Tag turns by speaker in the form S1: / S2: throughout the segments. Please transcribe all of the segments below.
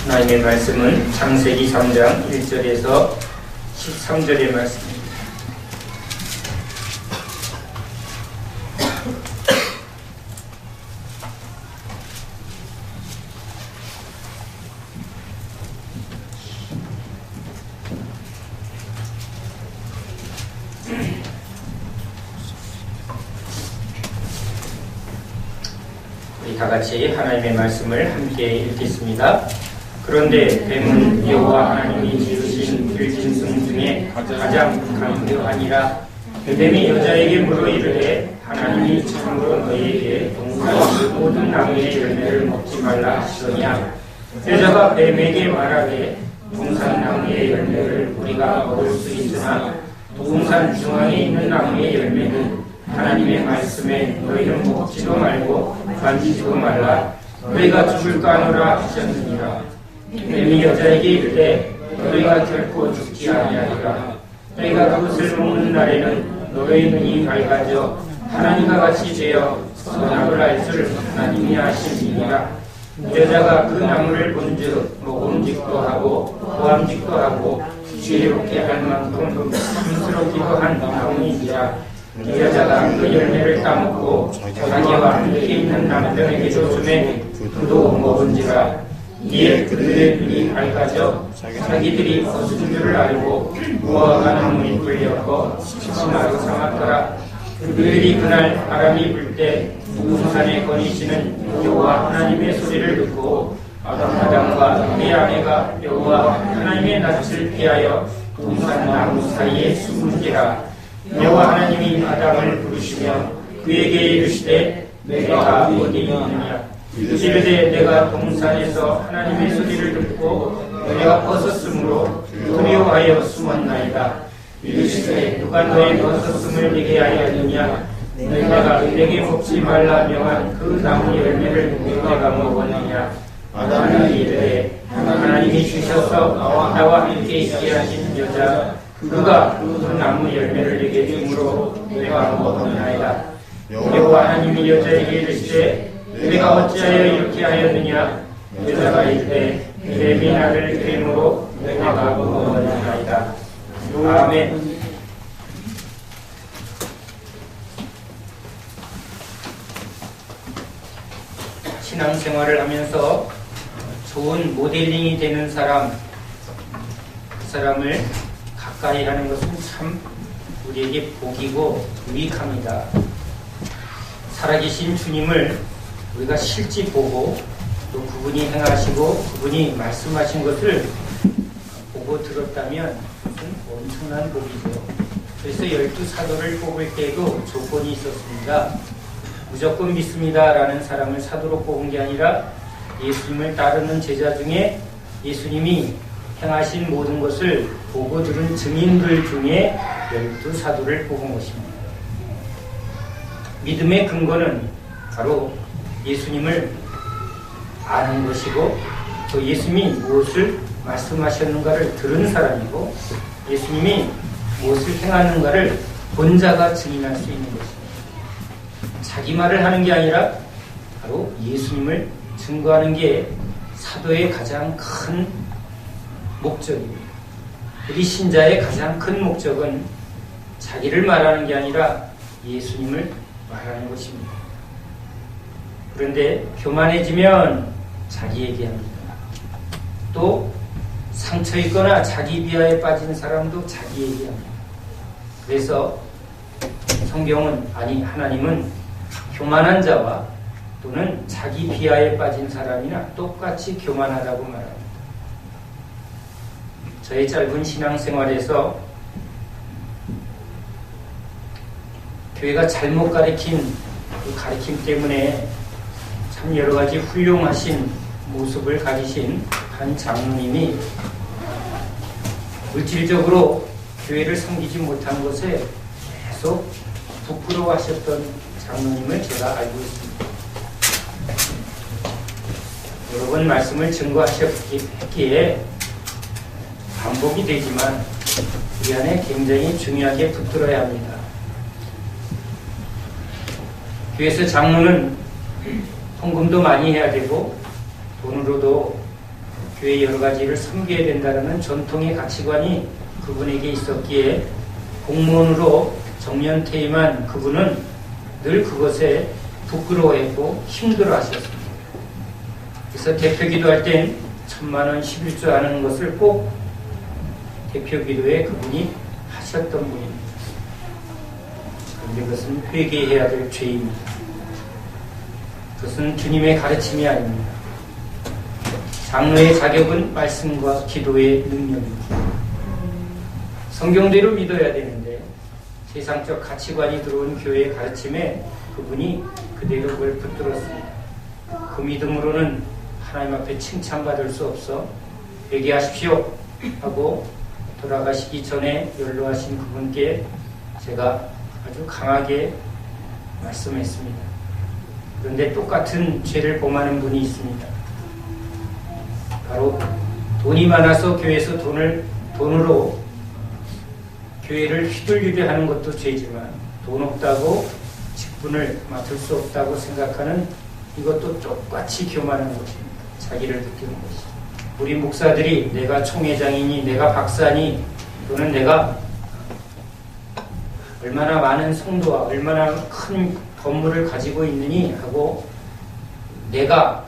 S1: 하나님의 말씀은 창세기 3장 1절에서 13절의 말씀입니다. 우리 다같이 하나님의 말씀을 함께 읽겠습니다. 그런데 뱀은 여호와 하나님이 지으신 들짐승 중에 가장 강교하니라. 뱀이 여자에게 물어 이르되 하나님이 참으로 너희에게 동산의 모든 나무의 열매를 먹지 말라 하시더냐. 여자가 뱀에게 말하되 동산 나무의 열매를 우리가 먹을 수 있으나 동산 중앙에 있는 나무의 열매는 하나님의 말씀에 너희는 먹지도 말고 만지지도 말라. 너희가 죽을까 하노라 하셨느니라. 뱀이 여자에게 이르되 너희가 결코 죽지 아니하리라. 너희가 그것을 먹는 날에는 너희 눈이 밝아져 하나님과 같이 되어 선악을 알 줄 하나님이 아심이니라. 여자가 그 나무를 본즉 먹음직도 하고 보암직도 하고 지혜롭게 할 만큼 탐스럽기도 한 나무이니라. 여자가 그 열매를 따먹고 자기와 함께 있는 남편에게도 주매 그도 먹은지라. 이에 그들의 눈이 밝아져 자기들이 거짓 줄을 알고 무화과 나무 잎을 엮어 침하로 삼았더라. 그들이 그날 바람이 불 때 동산에 거니시는 여호와 하나님의 소리를 듣고 아담과 그의 아내가 여호와 하나님의 낯을 피하여 동산 나무 사이에 숨은지라. 여호와 하나님이 아담을 부르시며 그에게 이르시되 내가 어디 있느냐. 이르되 내가 동산에서 하나님의 소리를 듣고 내가 벗었으므로 두려워하여 숨었나이다. 이르시되 누가 너의 벗었음을 내게 하였느냐. 내가 내게 먹지 말라 명한 그 나무 열매를 내가 먹었느냐. 아담이 이르되 하나님이 주셔서 나와 함께 있게 하신 여자 그가 그 나무 열매를 내게 줌으로 내가 먹었나이다. 여호와 하나님이 여자에게 이르시되 내가 어찌하여 이렇게 하였느냐. 여자가 이르되 뱀이 나를 뱀으로 내가 먹었나이다. 아멘. 신앙생활을 하면서 좋은 모델링이 되는 사람, 그 사람을 가까이 하는 것은 참 우리에게 복이고 유익합니다. 살아계신 주님을 우리가 실제 보고 또 그분이 행하시고 그분이 말씀하신 것을 보고 들었다면 그것은 엄청난 복이죠. 그래서 12사도를 뽑을 때에도 조건이 있었습니다. 무조건 믿습니다 라는 사람을 사도로 뽑은 게 아니라 예수님을 따르는 제자 중에 예수님이 행하신 모든 것을 보고 들은 증인들 중에 12사도를 뽑은 것입니다. 믿음의 근거는 바로 예수님을 아는 것이고 또 예수님이 무엇을 말씀하셨는가를 들은 사람이고 예수님이 무엇을 행하는가를 본 자가 증인할 수 있는 것입니다. 자기 말을 하는 게 아니라 바로 예수님을 증거하는 게 사도의 가장 큰 목적입니다. 우리 신자의 가장 큰 목적은 자기를 말하는 게 아니라 예수님을 말하는 것입니다. 그런데 교만해지면 자기 얘기합니다. 또 상처 있거나 자기 비하에 빠진 사람도 자기 얘기합니다. 그래서 성경은 하나님은 교만한 자와 또는 자기 비하에 빠진 사람이나 똑같이 교만하다고 말합니다. 저의 짧은 신앙생활에서 교회가 잘못 가르친 그 가르침 때문에 참 여러 가지 훌륭하신 모습을 가지신 한 장로님이 물질적으로 교회를 섬기지 못한 것에 계속 부끄러워하셨던 장로님을 제가 알고 있습니다. 여러 번 말씀을 증거하셨기에 반복이 되지만 우리 안에 굉장히 중요하게 붙들어야 합니다. 교회에서 장로는 헌금도 많이 해야 되고 돈으로도 교회 여러 가지를 섬겨야 된다는 전통의 가치관이 그분에게 있었기에 공무원으로 정년 퇴임한 그분은 늘 그것에 부끄러워했고 힘들어하셨습니다. 그래서 대표기도할 땐 1000만 원 11조 하는 것을 꼭 대표기도에 그분이 하셨던 분입니다. 그런데 그것은 회개해야 될 죄입니다. 그것은 주님의 가르침이 아닙니다. 장로의 자격은 말씀과 기도의 능력입니다. 성경대로 믿어야 되는데 세상적 가치관이 들어온 교회의 가르침에 그분이 그대로 그걸 붙들었습니다. 그 믿음으로는 하나님 앞에 칭찬받을 수 없어 회개하십시오 하고 돌아가시기 전에 연로하신 그분께 제가 아주 강하게 말씀했습니다. 그런데 똑같은 죄를 범하는 분이 있습니다. 바로 돈이 많아서 교회에서 돈으로 교회를 휘둘리게 하는 것도 죄지만 돈 없다고 직분을 맡을 수 없다고 생각하는 이것도 똑같이 교만한 것입니다. 자기를 느끼는 것이죠. 우리 목사들이 내가 총회장이니 내가 박사니 또는 내가 얼마나 많은 성도와 얼마나 큰 건물을 가지고 있느니 하고 내가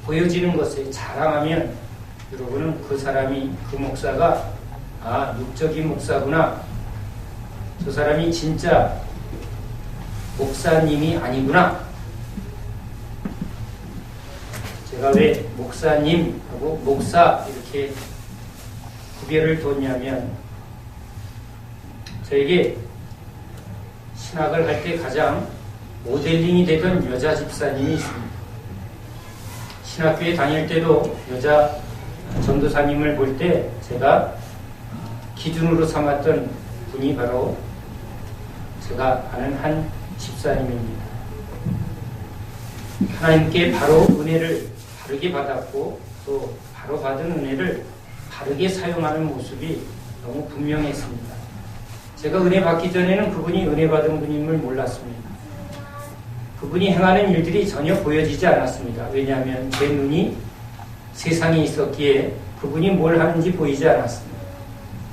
S1: 보여지는 것에 자랑하면 여러분은 그 사람이 그 목사가 육적인 목사구나, 저 사람이 진짜 목사님이 아니구나. 제가 왜 목사님하고 목사 이렇게 구별을 뒀냐면 저에게 신학을 할 때 가장 모델링이 되던 여자 집사님이 있습니다. 신학교에 다닐 때도 여자 전도사님을 볼 때 제가 기준으로 삼았던 분이 바로 제가 아는 한 집사님입니다. 하나님께 바로 은혜를 바르게 받았고 또 바로 받은 은혜를 바르게 사용하는 모습이 너무 분명했습니다. 제가 은혜 받기 전에는 그분이 은혜 받은 분임을 몰랐습니다. 그분이 행하는 일들이 전혀 보여지지 않았습니다. 왜냐하면 제 눈이 세상에 있었기에 그분이 뭘 하는지 보이지 않았습니다.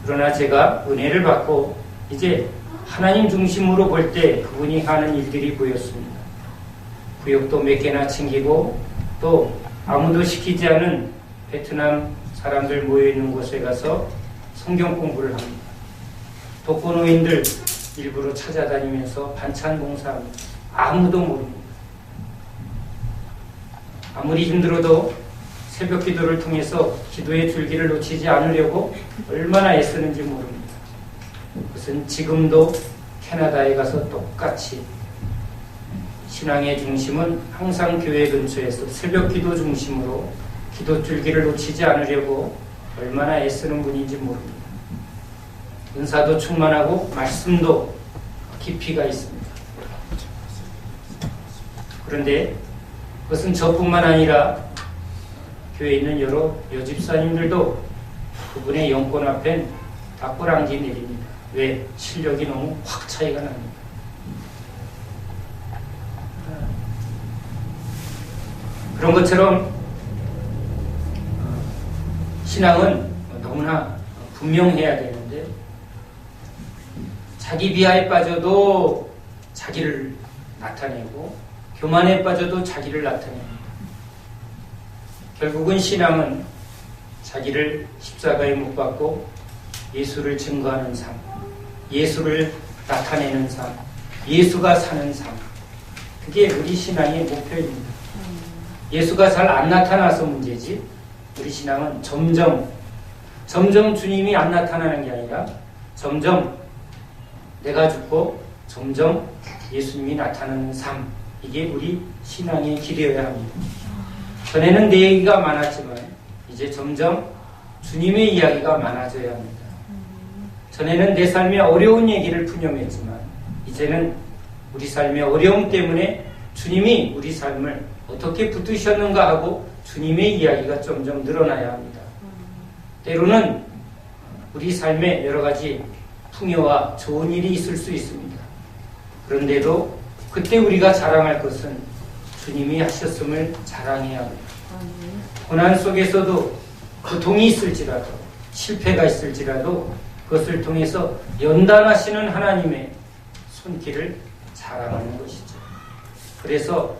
S1: 그러나 제가 은혜를 받고 이제 하나님 중심으로 볼 때 그분이 하는 일들이 보였습니다. 구역도 몇 개나 챙기고 또 아무도 시키지 않은 베트남 사람들 모여있는 곳에 가서 성경 공부를 합니다. 독거노인들 일부러 찾아다니면서 반찬 봉사합니다. 아무도 모릅니다. 아무리 힘들어도 새벽 기도를 통해서 기도의 줄기를 놓치지 않으려고 얼마나 애쓰는지 모릅니다. 그것은 지금도 캐나다에 가서 똑같이 신앙의 중심은 항상 교회 근처에서 새벽 기도 중심으로 기도 줄기를 놓치지 않으려고 얼마나 애쓰는 분인지 모릅니다. 은사도 충만하고 말씀도 깊이가 있습니다. 그런데 그것은 저뿐만 아니라 교회에 있는 여러 여집사님들도 그분의 영권 앞엔 다 꼬랑지 내립니다. 왜? 실력이 너무 확 차이가 납니다. 그런 것처럼 신앙은 너무나 분명해야 되는데 자기 비하에 빠져도 자기를 나타내고 교만에 빠져도 자기를 나타냅니다. 결국은 신앙은 자기를 십자가에 못 박고 예수를 증거하는 삶, 예수를 나타내는 삶, 예수가 사는 삶, 그게 우리 신앙의 목표입니다. 예수가 잘 안 나타나서 문제지 우리 신앙은 점점 주님이 안 나타나는 게 아니라 점점 내가 죽고 점점 예수님이 나타나는 삶, 이게 우리 신앙의 길이어야 합니다. 전에는 내 얘기가 많았지만 이제 점점 주님의 이야기가 많아져야 합니다. 전에는 내 삶의 어려운 얘기를 푸념했지만 이제는 우리 삶의 어려움 때문에 주님이 우리 삶을 어떻게 붙드셨는가 하고 주님의 이야기가 점점 늘어나야 합니다. 때로는 우리 삶에 여러 가지 풍요와 좋은 일이 있을 수 있습니다. 그런데도 그때 우리가 자랑할 것은 주님이 하셨음을 자랑해야 합니다. 고난 속에서도 고통이 있을지라도 실패가 있을지라도 그것을 통해서 연단하시는 하나님의 손길을 자랑하는 것이죠. 그래서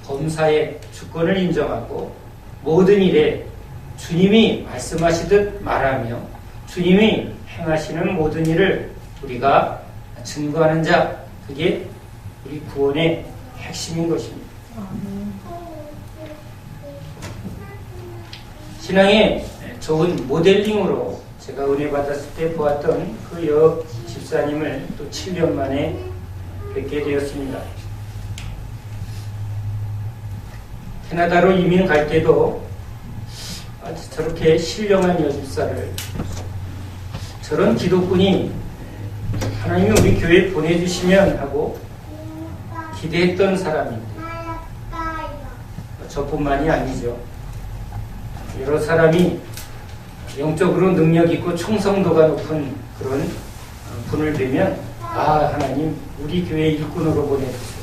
S1: 범사의 주권을 인정하고 모든 일에 주님이 말씀하시듯 말하며 주님이 행하시는 모든 일을 우리가 증거하는 자, 그게 우리 구원의 핵심인 것입니다. 신앙의 좋은 모델링으로 제가 은혜 받았을 때 보았던 그 여 집사님을 또 7년 만에 뵙게 되었습니다. 캐나다로 이민 갈 때도 저렇게 신령한 여집사를, 저런 기독군이 하나님이 우리 교회에 보내주시면 하고 기대했던 사람인데, 저뿐만이 아니죠. 여러 사람이 영적으로 능력 있고 충성도가 높은 그런 분을 뵈면 하나님 우리 교회 일꾼으로 보내주세요.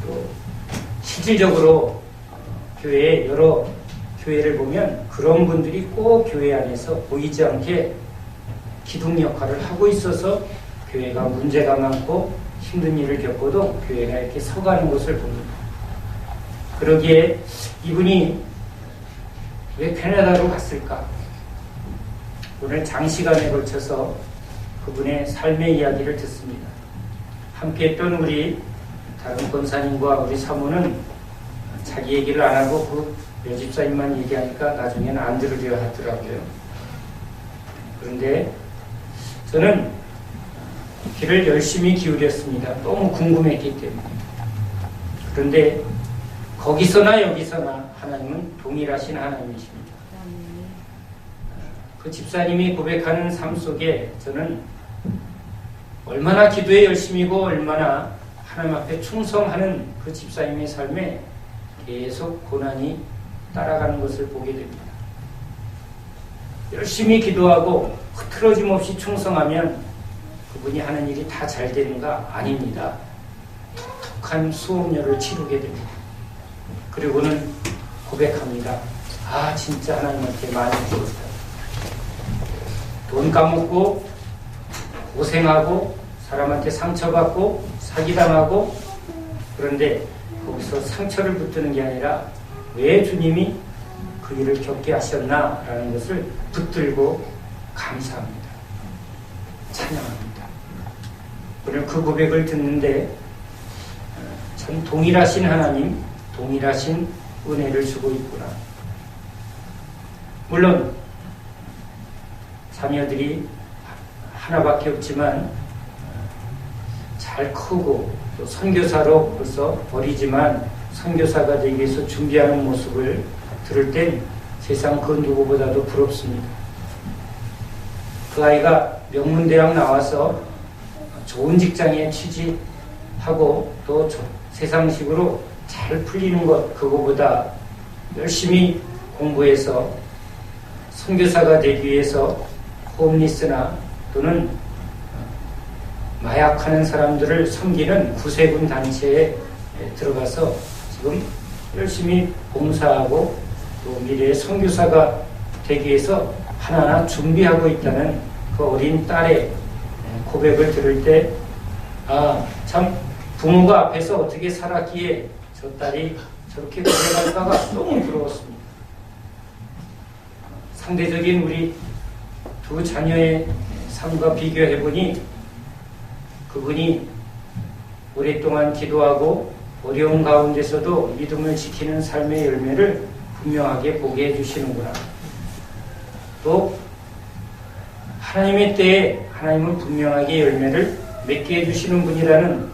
S1: 또 실질적으로 교회에 여러 교회를 보면 그런 분들이 꼭 교회 안에서 보이지 않게 기둥 역할을 하고 있어서 교회가 문제가 많고 힘든 일을 겪어도 교회가 이렇게 서가는 것을 봅니다. 그러기에 이분이 왜 캐나다로 갔을까? 오늘 장시간에 걸쳐서 그분의 삶의 이야기를 듣습니다. 함께 했던 우리 다른 권사님과 우리 사모는 자기 얘기를 안 하고 그 여집사님만 얘기하니까 나중에는 안 들으려 하더라고요. 그런데 저는 귀를 열심히 기울였습니다. 너무 궁금했기 때문에. 그런데 거기서나 여기서나 하나님은 동일하신 하나님이십니다. 그 집사님이 고백하는 삶 속에 저는 얼마나 기도에 열심이고 얼마나 하나님 앞에 충성하는 그 집사님의 삶에 계속 고난이 따라가는 것을 보게 됩니다. 열심히 기도하고 흐트러짐 없이 충성하면 그분이 하는 일이 다 잘 되는가? 아닙니다. 톡톡한 수업료를 치르게 됩니다. 그리고는 고백합니다. 진짜 하나님한테 많이 죽었다. 돈 까먹고 고생하고 사람한테 상처받고 사기당하고, 그런데 거기서 상처를 붙드는 게 아니라 왜 주님이 그 일을 겪게 하셨나라는 것을 붙들고 감사합니다. 찬양합니다. 오늘 그 고백을 듣는데 참 동일하신 하나님, 동일하신 은혜를 주고 있구나. 물론 자녀들이 하나밖에 없지만 잘 크고 또 선교사로 벌써 어리지만 선교사가 되기 위해서 준비하는 모습을 들을 땐 세상 그 누구보다도 부럽습니다. 그 아이가 명문대학 나와서 좋은 직장에 취직하고 또 세상식으로 잘 풀리는 것, 그거보다 열심히 공부해서 선교사가 되기 위해서 홈리스나 또는 마약하는 사람들을 섬기는 구세군 단체에 들어가서 지금 열심히 봉사하고 또 미래의 선교사가 되기 위해서 하나하나 준비하고 있다는 그 어린 딸의 고백을 들을 때 참 부모가 앞에서 어떻게 살았기에 저 딸이 저렇게 고백할까가 너무 부러웠습니다. 상대적인 우리 두 자녀의 삶과 비교해보니 그분이 오랫동안 기도하고 어려운 가운데서도 믿음을 지키는 삶의 열매를 분명하게 보게 해주시는구나. 또 하나님의 때에 하나님은 분명하게 열매를 맺게 해주시는 분이라는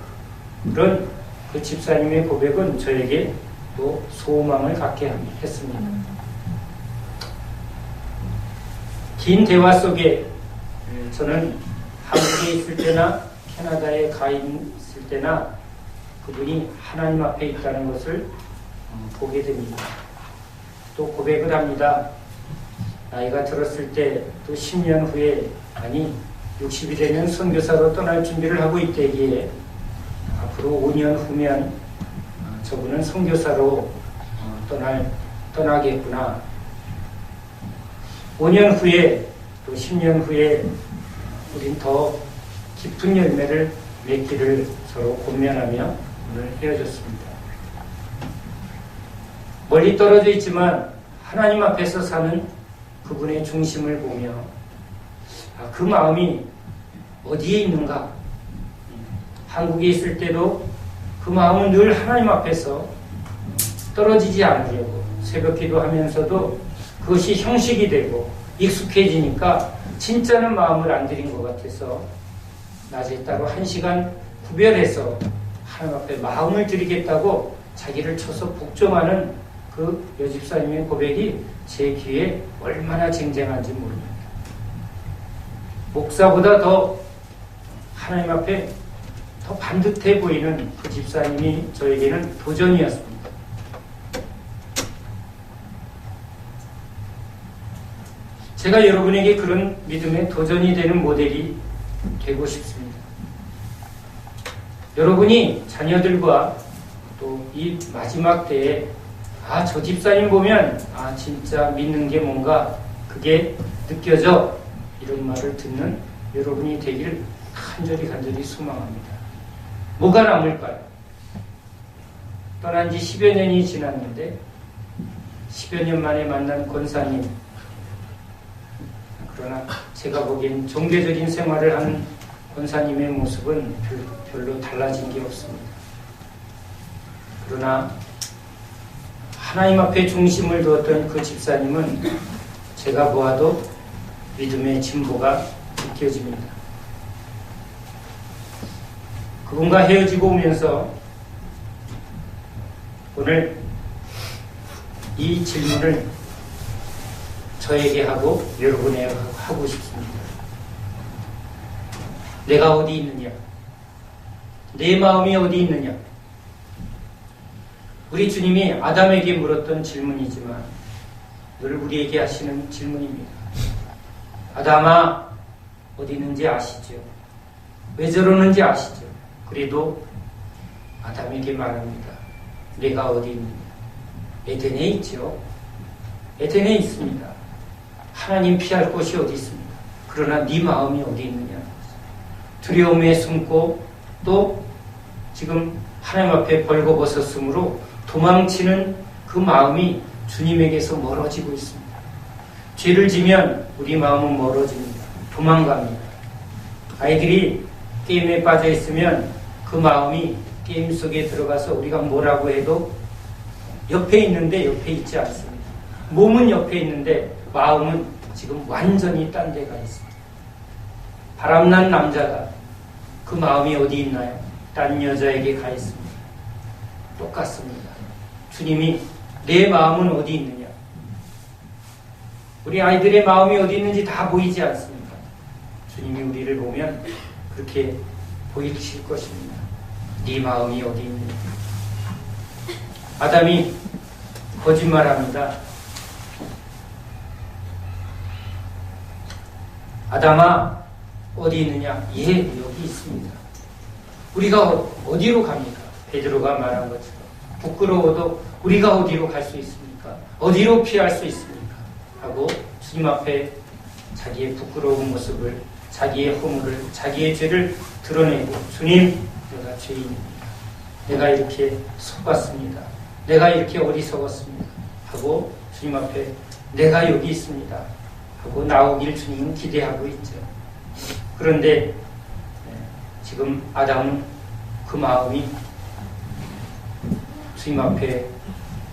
S1: 그런 그 집사님의 고백은 저에게 또 소망을 갖게 했습니다. 긴 대화 속에 저는 한국에 있을 때나 캐나다에 가 있을 때나 그분이 하나님 앞에 있다는 것을 보게 됩니다. 또 고백을 합니다. 나이가 들었을 때 또 10년 후에, 아니 60이 되면 선교사로 떠날 준비를 하고 있다기에 앞으로 5년 후면 저분은 선교사로 떠나겠구나. 5년 후에 또 10년 후에 우린 더 깊은 열매를 맺기를 서로 권면하며 오늘 헤어졌습니다. 멀리 떨어져 있지만 하나님 앞에서 사는 그분의 중심을 보며 그 마음이 어디에 있는가? 한국에 있을 때도 그 마음은 늘 하나님 앞에서 떨어지지 않으려고 새벽 기도하면서도 그것이 형식이 되고 익숙해지니까 진짜는 마음을 안 들인 것 같아서 낮에 따로 1시간 구별해서 하나님 앞에 마음을 드리겠다고 자기를 쳐서 복종하는 그 여집사님의 고백이 제 귀에 얼마나 쟁쟁한지 모릅니다. 목사보다 더 하나님 앞에 더 반듯해 보이는 그 집사님이 저에게는 도전이었습니다. 제가 여러분에게 그런 믿음의 도전이 되는 모델이 되고 싶습니다. 여러분이 자녀들과 또 이 마지막 때에 저 집사님 보면 진짜 믿는 게 뭔가 그게 느껴져, 이런 말을 듣는 여러분이 되기를 간절히 소망합니다. 뭐가 남을까요? 떠난 지 10여 년이 지났는데 10여 년 만에 만난 권사님, 그러나 제가 보기엔 종교적인 생활을 하는 권사님의 모습은 별로 달라진 게 없습니다. 그러나 하나님 앞에 중심을 두었던 그 집사님은 제가 보아도 믿음의 진보가 느껴집니다. 그분과 헤어지고 오면서 오늘 이 질문을 저에게 하고 여러분에게 하고 싶습니다. 내가 어디 있느냐? 내 마음이 어디 있느냐? 우리 주님이 아담에게 물었던 질문이지만 늘 우리에게 하시는 질문입니다. 아담아, 어디 있는지 아시죠? 왜 저러는지 아시죠? 그래도 아담에게 말합니다. 내가 어디 있느냐? 에덴에 있죠. 에덴에 있습니다. 하나님 피할 곳이 어디 있습니까? 그러나 네 마음이 어디 있느냐? 두려움에 숨고 또 지금 하나님 앞에 벌거벗었으므로 도망치는 그 마음이 주님에게서 멀어지고 있습니다. 죄를 지면 우리 마음은 멀어집니다. 도망갑니다. 아이들이 게임에 빠져 있으면 그 마음이 게임 속에 들어가서 우리가 뭐라고 해도 옆에 있는데 옆에 있지 않습니다. 몸은 옆에 있는데 마음은 지금 완전히 딴 데가 있습니다. 바람난 남자가 그 마음이 어디 있나요? 딴 여자에게 가 있습니다. 똑같습니다. 주님이 내 마음은 어디 있느냐? 우리 아이들의 마음이 어디 있는지 다 보이지 않습니까? 주님이 우리를 보면 그렇게 보이실 것입니다. 네 마음이 어디 있느냐? 아담이 거짓말합니다. 아담아, 어디 있느냐? 예, 여기 있습니다. 우리가 어디로 갑니까? 베드로가 말한 것처럼 부끄러워도 우리가 어디로 갈 수 있습니까? 어디로 피할 수 있습니까? 하고 주님 앞에 자기의 부끄러운 모습을, 자기의 허물을, 자기의 죄를 드러내고, 주님, 내가 죄인입니다. 내가 이렇게 속았습니다. 내가 이렇게 어리석었습니다. 하고 주님 앞에 내가 여기 있습니다. 하고 나오길 주님은 기대하고 있죠. 그런데 지금 아담은 그 마음이 주님 앞에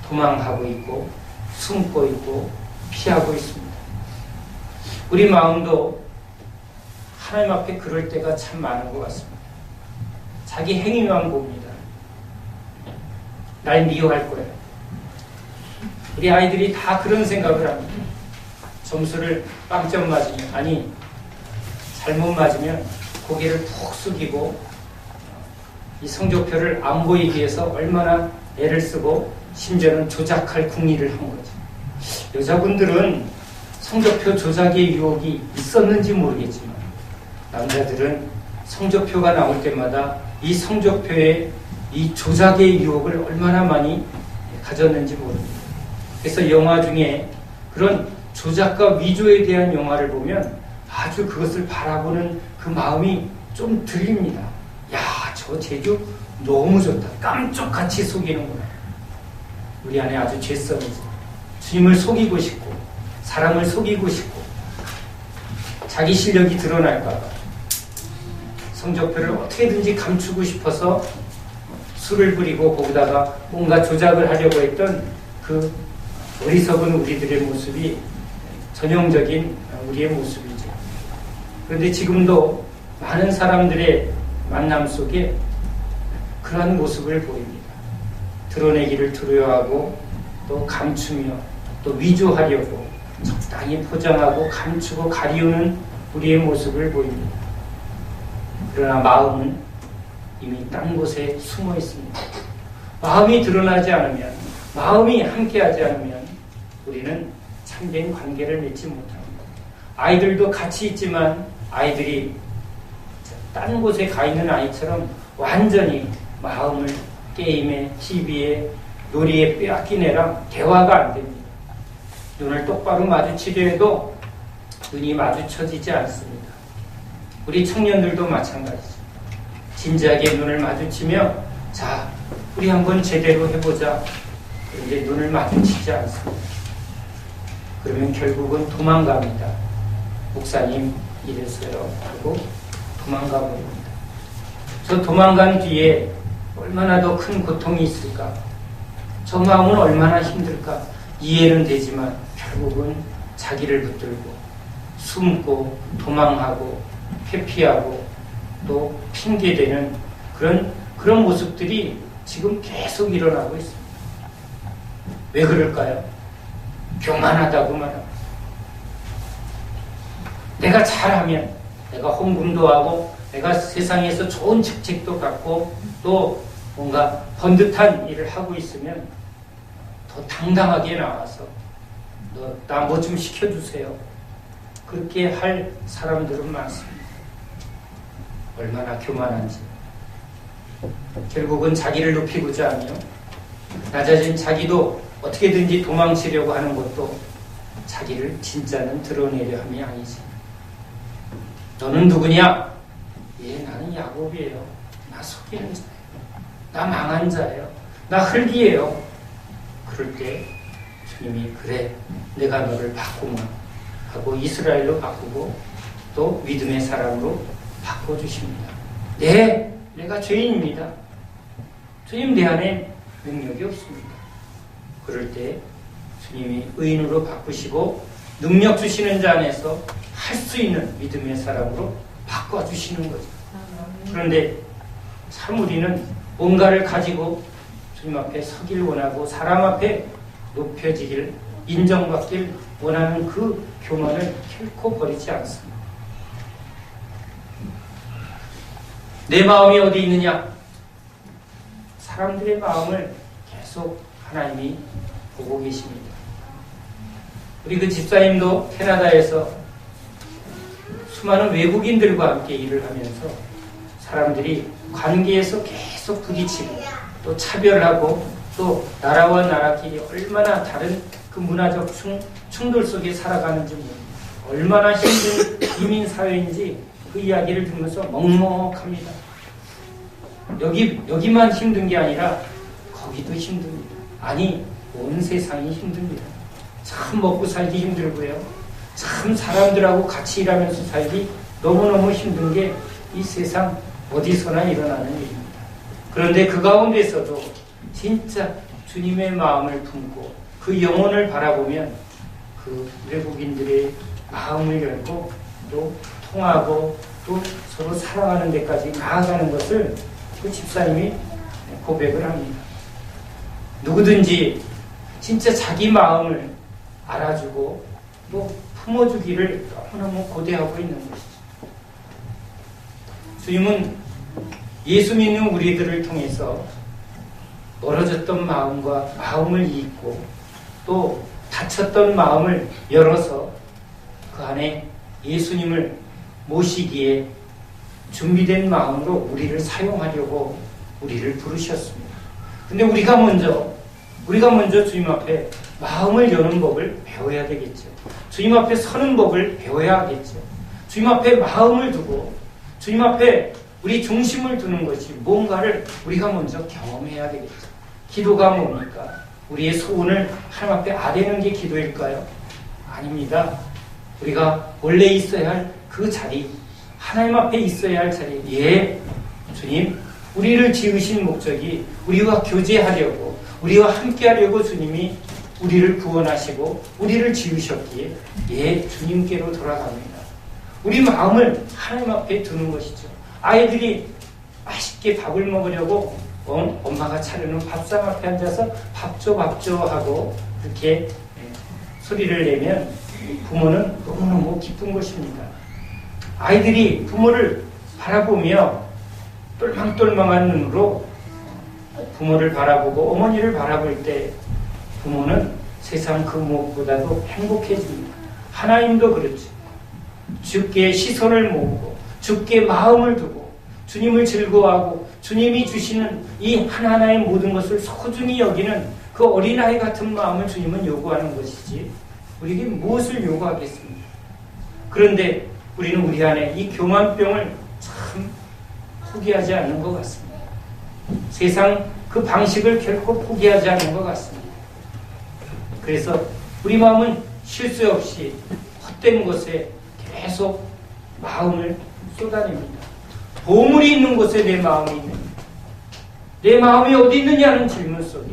S1: 도망하고 있고 숨고 있고 피하고 있습니다. 우리 마음도 하나님 앞에 그럴 때가 참 많은 것 같습니다. 자기 행위만 봅니다. 날 미워할 거야. 우리 아이들이 다 그런 생각을 합니다. 점수를 빵점 맞으면, 아니 잘못 맞으면 고개를 푹 숙이고 이 성적표를 안 보이기 위해서 얼마나 애를 쓰고 심지어는 조작할 궁리를 한 거죠. 여자분들은 성적표 조작의 유혹이 있었는지 모르겠지만 남자들은 성적표가 나올 때마다 이 성적표에 이 조작의 유혹을 얼마나 많이 가졌는지 모릅니다. 그래서 영화 중에 그런 조작과 위조에 대한 영화를 보면 아주 그것을 바라보는 그 마음이 좀 들립니다. 야, 저 제주 너무 좋다. 깜짝같이 속이는구나. 우리 안에 아주 죄성이지. 주님을 속이고 싶고 사람을 속이고 싶고 자기 실력이 드러날까 봐 성적표를 어떻게든지 감추고 싶어서 술을 부리고 거기다가 뭔가 조작을 하려고 했던 그 어리석은 우리들의 모습이 전형적인 우리의 모습이죠. 그런데 지금도 많은 사람들의 만남 속에 그러한 모습을 보입니다. 드러내기를 두려워하고 또 감추며 또 위조하려고 적당히 포장하고 감추고 가리우는 우리의 모습을 보입니다. 그러나 마음은 이미 딴 곳에 숨어 있습니다. 마음이 드러나지 않으면, 마음이 함께하지 않으면 우리는 참된 관계를 맺지 못합니다. 아이들도 같이 있지만 아이들이 딴 곳에 가 있는 아이처럼 완전히 마음을 게임에, TV에, 놀이에 빼앗긴 애랑 대화가 안 됩니다. 눈을 똑바로 마주치려 해도 눈이 마주쳐지지 않습니다. 우리 청년들도 마찬가지죠. 진지하게 눈을 마주치며 자, 우리 한번 제대로 해보자. 그런데 눈을 마주치지 않습니다. 그러면 결국은 도망갑니다. 목사님 이랬어요. 하고 도망가 버립니다. 저 도망간 뒤에 얼마나 더 큰 고통이 있을까? 저 마음은 얼마나 힘들까? 이해는 되지만 결국은 자기를 붙들고 숨고 도망하고 회피하고 또 핑계대는 그런 모습들이 지금 계속 일어나고 있습니다. 왜 그럴까요? 교만하다고 말합니다. 내가 잘하면 내가 헌금도 하고 내가 세상에서 좋은 직책도 갖고 또 뭔가 번듯한 일을 하고 있으면 더 당당하게 나와서 나 뭐 좀 시켜주세요. 그렇게 할 사람들은 많습니다. 얼마나 교만한지. 결국은 자기를 높이고자 하며 낮아진 자기도 어떻게든지 도망치려고 하는 것도 자기를 진짜는 드러내려 함이 아니지. 너는 누구냐? 예, 나는 야곱이에요. 나 속이는 자예요. 나 망한 자예요. 나 흙이에요. 그럴 때 주님이 그래, 내가 너를 바꾸마 하고 이스라엘로 바꾸고 또 믿음의 사람으로 바꿔주십니다. 네, 내가 죄인입니다. 주님 내 안에 능력이 없습니다. 그럴 때 주님이 의인으로 바꾸시고 능력 주시는 자 안에서 할 수 있는 믿음의 사람으로 바꿔주시는 거죠. 그런데 참 우리는 뭔가를 가지고 주님 앞에 서길 원하고 사람 앞에 높여지길 인정받길 원하는 그 교만을 결코 버리지 않습니다. 내 마음이 어디 있느냐? 사람들의 마음을 계속 하나님이 보고 계십니다. 우리 그 집사님도 캐나다에서 수많은 외국인들과 함께 일을 하면서 사람들이 관계에서 계속 부딪히고 또 차별하고 또 나라와 나라끼리 얼마나 다른 그 문화적 충돌 속에 살아가는지 모릅니다. 얼마나 힘든 이민사회인지 그 이야기를 들으면서 먹먹합니다. 여기만 힘든 게 아니라 거기도 힘듭니다. 아니, 온 세상이 힘듭니다. 참 먹고 살기 힘들고요. 참 사람들하고 같이 일하면서 살기 너무너무 힘든 게 이 세상 어디서나 일어나는 일입니다. 그런데 그 가운데서도 진짜 주님의 마음을 품고 그 영혼을 바라보면 그 외국인들의 마음을 열고 또 통하고 또 서로 사랑하는 데까지 나아가는 것을 그 집사님이 고백을 합니다. 누구든지 진짜 자기 마음을 알아주고 또 품어주기를 너무너무 고대하고 있는 것이죠. 주님은 예수 믿는 우리들을 통해서 멀어졌던 마음과 마음을 잇고 또 닫혔던 마음을 열어서 그 안에 예수님을 모시기에 준비된 마음으로 우리를 사용하려고 우리를 부르셨습니다. 근데 우리가 먼저 주님 앞에 마음을 여는 법을 배워야 되겠죠. 주님 앞에 서는 법을 배워야 하겠죠. 주님 앞에 마음을 두고 주님 앞에 우리 중심을 두는 것이 뭔가를 우리가 먼저 경험해야 되겠죠. 기도가 뭡니까? 우리의 소원을 하나님 앞에 아뢰는 게 기도일까요? 아닙니다. 우리가 원래 있어야 할 그 자리, 하나님 앞에 있어야 할 자리. 예, 주님, 우리를 지으신 목적이 우리와 교제하려고, 우리와 함께하려고 주님이 우리를 구원하시고 우리를 지으셨기에 예, 주님께로 돌아갑니다. 우리 마음을 하나님 앞에 두는 것이죠. 아이들이 맛있게 밥을 먹으려고 엄마가 차려놓은 밥상 앞에 앉아서 밥 줘 하고 이렇게 소리를 내면 부모는 너무너무 기쁜 것입니다. 아이들이 부모를 바라보며 똘망똘망한 눈으로 부모를 바라보고 어머니를 바라볼 때 부모는 세상 그 무엇보다도 행복해집니다. 하나님도 그렇죠. 주께 시선을 모으고 주께 마음을 두고 주님을 즐거워하고 주님이 주시는 이 하나하나의 모든 것을 소중히 여기는 그 어린아이 같은 마음을 주님은 요구하는 것이지 우리에게 무엇을 요구하겠습니까? 그런데 우리는 우리 안에 이 교만병을 참 포기하지 않는 것 같습니다. 세상 그 방식을 결코 포기하지 않는 것 같습니다. 그래서 우리 마음은 쉴 새 없이 헛된 것에 계속 마음을 쏟아냅니다. 보물이 있는 곳에 내 마음이 있는, 내 마음이 어디 있느냐는 질문 속에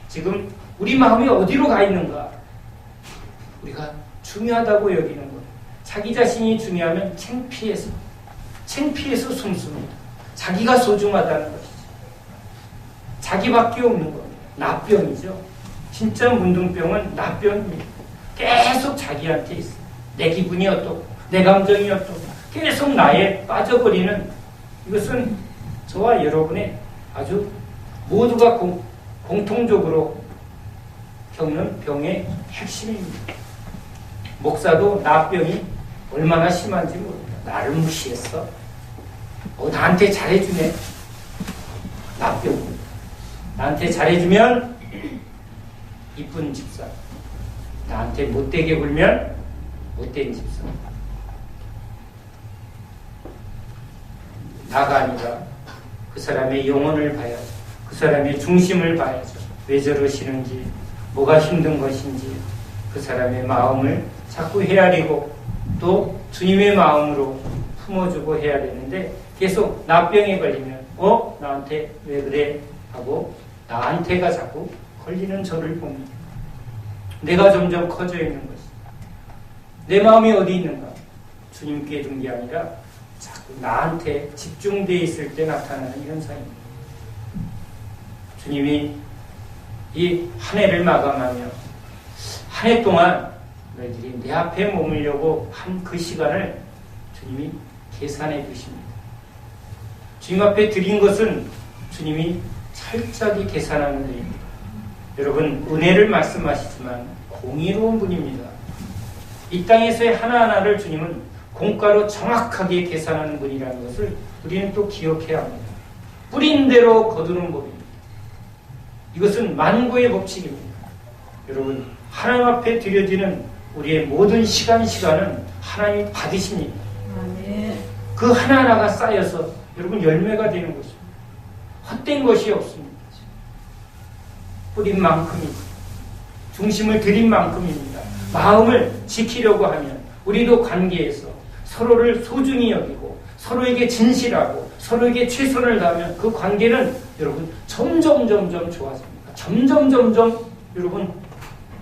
S1: 지금 우리 마음이 어디로 가 있는가? 우리가 중요하다고 여기는 것. 자기 자신이 중요하면 창피해서 숨습니다. 자기가 소중하다는 것이죠. 자기밖에 없는 겁니다. 나병이죠. 진짜 문둥병은 나병입니다. 계속 자기한테 있어요. 내 기분이 어떻고 내 감정이 어떻고 계속 나에 빠져버리는, 이것은 저와 여러분의 아주 모두가 공통적으로 겪는 병의 핵심입니다. 목사도 나병이 얼마나 심한지 모릅니다. 나를 무시했어. 나한테 잘해주네. 나병. 나한테 잘해주면 이쁜 집사. 나한테 못되게 굴면 못된 집사. 나가 아니라 그 사람의 영혼을 봐야죠. 그 사람의 중심을 봐야죠. 왜 저러시는지, 뭐가 힘든 것인지 그 사람의 마음을 자꾸 헤아리고 또 주님의 마음으로 품어주고 해야 되는데 계속 나병에 걸리면 나한테 왜 그래? 하고 나한테가 자꾸 걸리는 저를 봅니다. 내가 점점 커져 있는 것이다. 내 마음이 어디 있는가? 주님께 둔 게 아니라 자꾸 나한테 집중되어 있을 때 나타나는 현상입니다. 주님이 이 한 해를 마감하며 한 해 동안 너희들이 내 앞에 머물려고 한 그 시간을 주님이 계산해 두십니다. 주님 앞에 드린 것은 주님이 철저히 계산하는 분입니다. 여러분, 은혜를 말씀하시지만 공의로운 분입니다. 이 땅에서의 하나하나를 주님은 공가로 정확하게 계산하는 분이라는 것을 우리는 또 기억해야 합니다. 뿌린 대로 거두는 법입니다. 이것은 만고의 법칙입니다. 여러분, 하나님 앞에 드려지는 우리의 모든 시간은 하나님이 받으십니다. 그 하나하나가 쌓여서 여러분 열매가 되는 것입니다. 헛된 것이 없습니다. 뿌린 만큼이지, 중심을 들인 만큼입니다. 마음을 지키려고 하면 우리도 관계에서 서로를 소중히 여기고 서로에게 진실하고 서로에게 최선을 다하면 그 관계는 여러분 점점 좋아집니다. 점점 여러분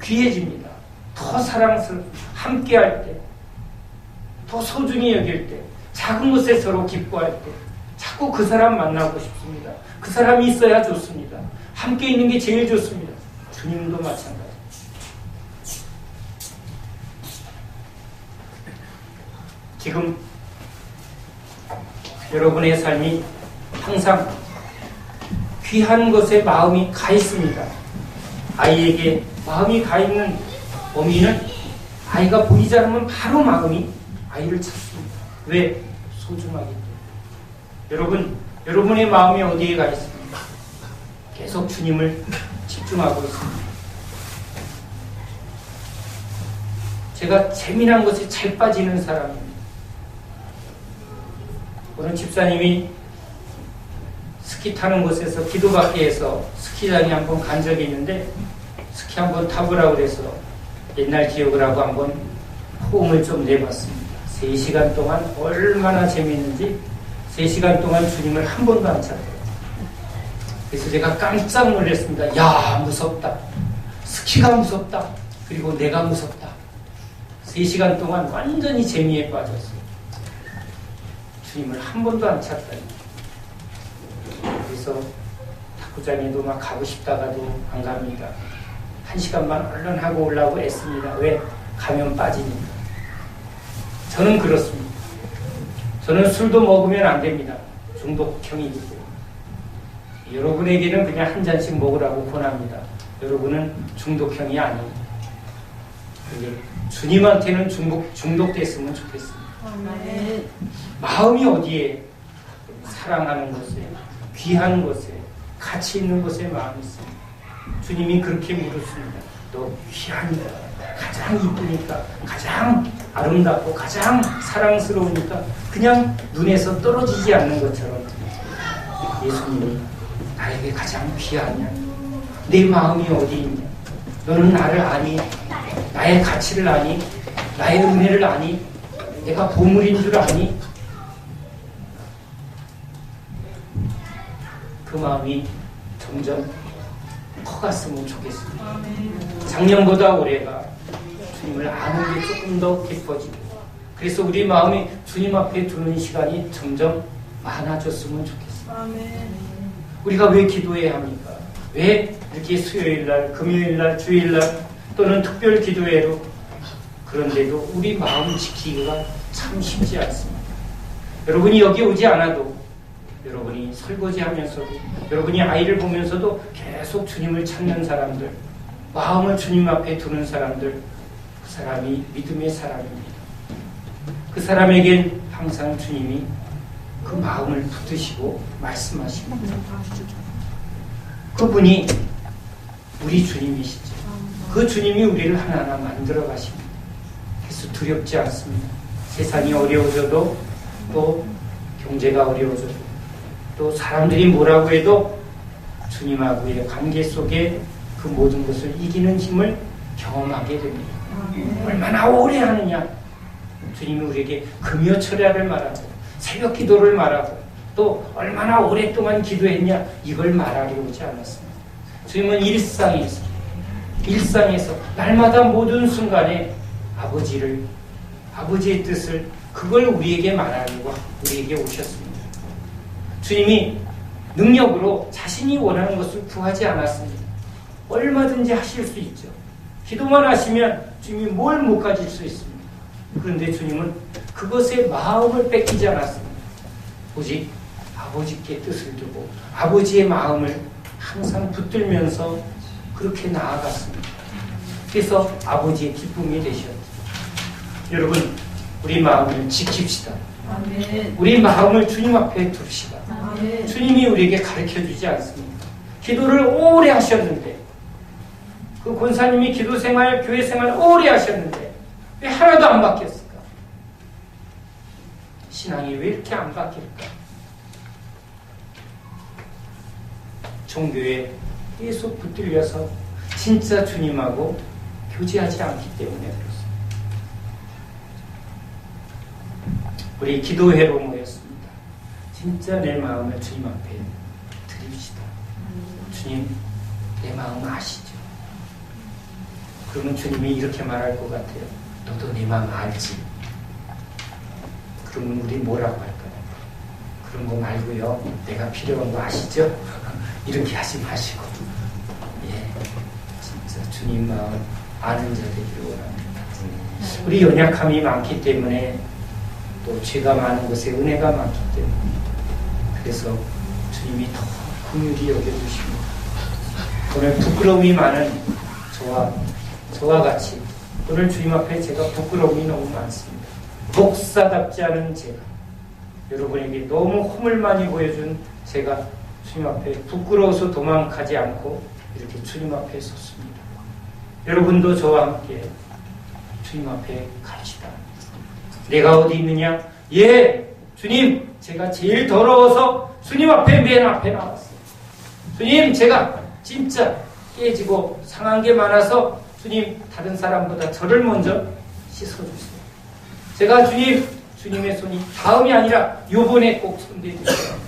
S1: 귀해집니다. 더 사랑스럽고 함께할 때, 더 소중히 여길 때, 작은 것에 서로 기뻐할 때 자꾸 그 사람 만나고 싶습니다. 그 사람이 있어야 좋습니다. 함께 있는 게 제일 좋습니다. 주님도 마찬가지. 지금 여러분의 삶이 항상 귀한 것에 마음이 가 있습니다. 아이에게 마음이 가 있는 어미는 아이가 보이지 않으면 바로 마음이 아이를 찾습니다. 왜? 소중하기 때문에. 여러분, 여러분의 마음이 어디에 가 있습니까? 계속 주님을 집중하고 있습니다. 제가 재미난 것에 잘 빠지는 사람입니다. 오늘 집사님이 스키 타는 곳에서 기도받게 해서 스키장에 한번 간 적이 있는데 스키 한번 타보라고 그래서 옛날 기억을 하고 한번 호응을 좀 내봤습니다. 3시간 동안 얼마나 재미있는지 3시간 동안 주님을 한 번도 안 찾더라고요. 그래서 제가 깜짝 놀랐습니다. 야, 무섭다. 스키가 무섭다. 그리고 내가 무섭다. 3시간 동안 완전히 재미에 빠졌어요. 주님을 한 번도 안 찾다니. 그래서 탁구장에도 막 가고 싶다가도 안 갑니다. 1시간만 얼른 하고 오려고 애씁니다. 왜? 가면 빠지니까. 저는 그렇습니다. 저는 술도 먹으면 안 됩니다. 중독형이기 때문에. 여러분에게는 그냥 한 잔씩 먹으라고 권합니다. 여러분은 중독형이 아닙니다. 근데 주님한테는 중독됐으면 좋겠습니다.
S2: 네.
S1: 마음이 어디에? 사랑하는 것에, 귀한 것에, 가치 있는 것에 마음이 있습니다. 주님이 그렇게 물었습니다. 너 귀하니까, 가장 이쁘니까, 가장 아름답고, 가장 사랑스러우니까 그냥 눈에서 떨어지지 않는 것처럼 예수님이 나에게 가장 귀하냐? 내 마음이 어디 있냐? 너는 나를 아니? 나의 가치를 아니? 나의 은혜를 아니? 내가 보물인 줄 아니? 그 마음이 점점 커갔으면 좋겠습니다. 작년보다 올해가 주님을 아는 게 조금 더 깊어지고, 그래서 우리 마음이 주님 앞에 두는 시간이 점점 많아졌으면 좋겠습니다. 우리가 왜 기도해야 합니까? 왜 이렇게 수요일날, 금요일날, 주일날 또는 특별 기도회로, 그런데도 우리 마음 지키기가 참 쉽지 않습니다. 여러분이 여기 오지 않아도, 여러분이 설거지하면서도, 여러분이 아이를 보면서도 계속 주님을 찾는 사람들, 마음을 주님 앞에 두는 사람들, 그 사람이 믿음의 사람입니다. 그 사람에겐 항상 주님이 그 마음을 붙드시고 말씀하십니다. 그분이 우리 주님이시죠. 그 주님이 우리를 하나하나 만들어 가십니다. 그래서 두렵지 않습니다. 세상이 어려워져도, 또 경제가 어려워져도, 또 사람들이 뭐라고 해도 주님하고의 관계 속에 그 모든 것을 이기는 힘을 경험하게 됩니다. 얼마나 오래 하느냐? 주님이 우리에게 금요철야를 말하고 새벽 기도를 말하고 또 얼마나 오랫동안 기도했냐? 이걸 말하려 오지 않았습니다. 주님은 일상에서 날마다 모든 순간에 아버지의 뜻을, 그걸 우리에게 말하려고 우리에게 오셨습니다. 주님이 능력으로 자신이 원하는 것을 구하지 않았습니다. 얼마든지 하실 수 있죠. 기도만 하시면 주님이 뭘 못 가질 수 있습니다. 그런데 주님은 그것에 마음을 뺏기지 않았습니다. 오직 아버지께 뜻을 두고 아버지의 마음을 항상 붙들면서 그렇게 나아갔습니다. 그래서 아버지의 기쁨이 되셨죠. 여러분, 우리 마음을 지킵시다. 우리 마음을 주님 앞에 둡시다. 주님이 우리에게 가르쳐주지 않습니까? 기도를 오래 하셨는데, 그 권사님이 기도생활, 교회생활 오래 하셨는데 왜 하나도 안 바뀌었을까? 신앙이 왜 이렇게 안 바뀔까? 종교에 계속 붙들려서 진짜 주님하고 교제하지 않기 때문에 그렇습니다. 우리 기도회로 모였습니다. 진짜 내 마음을 주님 앞에 드립시다. 주님, 내 마음 아시죠? 그러면 주님이 이렇게 말할 것 같아요. 너도 내 마음 알지? 그러면 우리 뭐라고 할까요? 그런 거 말고요. 내가 필요한 거 아시죠? 이렇게 하지 마시고, 진짜 주님 마음 아는 자 되기를 원합니다. 우리 연약함이 많기 때문에, 또 죄가 많은 것에 은혜가 많기 때문에, 그래서 주님이 더 긍휼히 여겨주십니다. 오늘 부끄러움이 많은 저와 같이 오늘 주님 앞에 제가 부끄러움이 너무 많습니다. 목사답지 않은 제가, 여러분에게 너무 험을 많이 보여준 제가 주님 앞에 부끄러워서 도망가지 않고 이렇게 주님 앞에 섰습니다. 여러분도 저와 함께 주님 앞에 갑시다. 내가 어디 있느냐? 예, 주님, 제가 제일 더러워서 주님 앞에 맨 앞에 나왔어요. 주님, 제가 진짜 깨지고 상한 게 많아서 주님, 다른 사람보다 저를 먼저 씻어주세요. 제가 주님의 손이 다음이 아니라 요번에 꼭 손대주세요.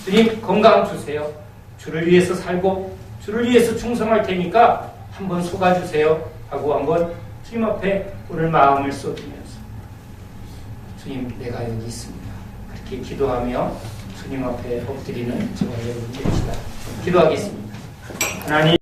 S1: 주님, 건강 주세요. 주를 위해서 살고 주를 위해서 충성할 테니까 한번 속아주세요 하고 한번 주님 앞에 오늘 마음을 쏟으면서 주님, 내가 여기 있습니다. 그렇게 기도하며 주님 앞에 엎드리는 저와 여러분 됩시다. 기도하겠습니다. 하나님,